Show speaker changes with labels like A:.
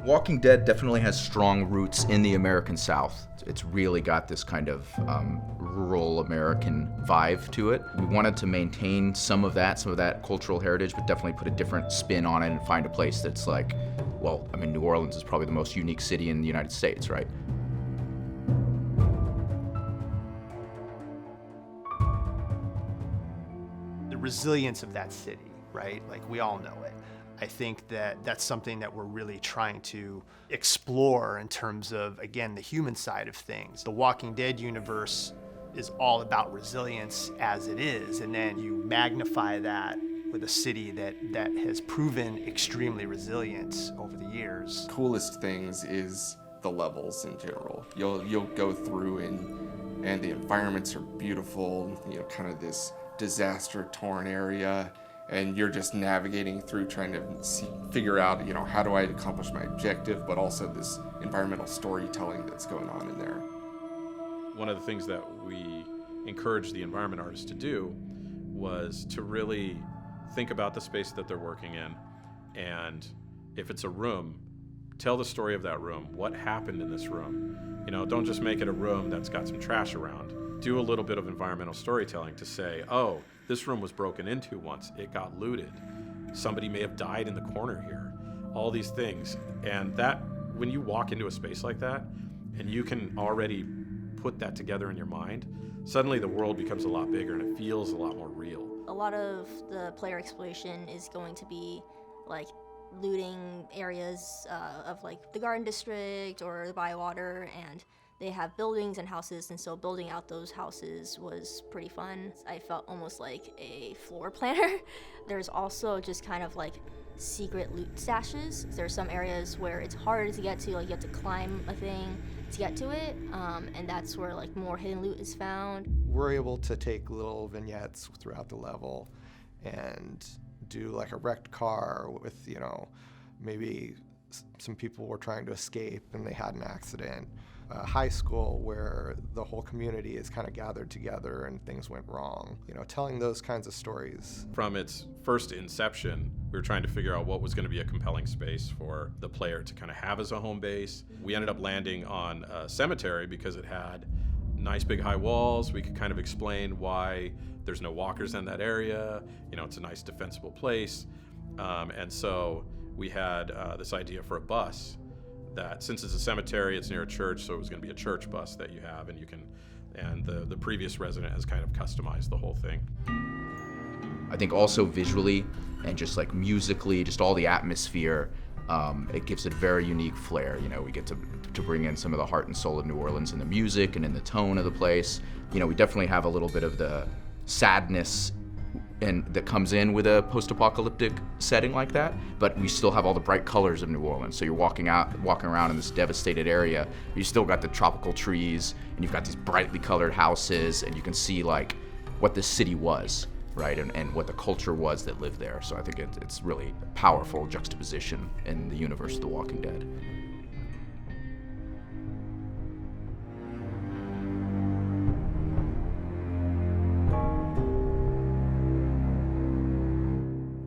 A: Walking Dead definitely has strong roots in the American South. It's really got this kind of rural American vibe to it. We wanted to maintain some of that cultural heritage, but definitely put a different spin on it and find a place that's like, well, I mean, New Orleans is probably the most unique city in the United States, right?
B: The resilience of that city, right? Like, we all know it. I think that that's something that we're really trying to explore in terms of, again, the human side of things. The Walking Dead universe is all about resilience as it is, and then you magnify that with a city that has proven extremely resilient over the years.
C: Coolest things is the levels in general. You'll go through and the environments are beautiful, kind of this disaster-torn area, and you're just navigating through trying to figure out, how do I accomplish my objective, but also this environmental storytelling that's going on in there.
D: One of the things that we encouraged the environment artists to do was to really think about the space that they're working in, and if it's a room, tell the story of that room. What happened in this room? Don't just make it a room that's got some trash around. Do a little bit of environmental storytelling to say, oh, this room was broken into once, it got looted, somebody may have died in the corner here, all these things. And that, when you walk into a space like that, and you can already put that together in your mind, suddenly the world becomes a lot bigger and it feels a lot more real.
E: A lot of the player exploration is going to be like looting areas of like the Garden District or the Bywater, and they have buildings and houses, and so building out those houses was pretty fun. I felt almost like a floor planner. There's also just kind of like secret loot stashes. There's some areas where it's harder to get to, like you have to climb a thing to get to it, and that's where like more hidden loot is found.
F: We're able to take little vignettes throughout the level and do like a wrecked car with, maybe some people were trying to escape and they had an accident. High school where the whole community is kind of gathered together and things went wrong. Telling those kinds of stories.
D: From its first inception, we were trying to figure out what was going to be a compelling space for the player to kind of have as a home base. We ended up landing on a cemetery because it had nice big high walls. We could kind of explain why there's no walkers in that area. It's a nice defensible place. And so we had this idea for a bus that, since it's a cemetery, it's near a church, so it was going to be a church bus that you have, and the previous resident has kind of customized the whole thing.
A: I think also visually and just like musically, just all the atmosphere, it gives it a very unique flair. We get to bring in some of the heart and soul of New Orleans in the music and in the tone of the place. We definitely have a little bit of the sadness and that comes in with a post-apocalyptic setting like that, but we still have all the bright colors of New Orleans. So you're walking around in this devastated area, you still got the tropical trees, and you've got these brightly colored houses, and you can see like what this city was, right, and what the culture was that lived there. So I think it's really a powerful juxtaposition in the universe of The Walking Dead.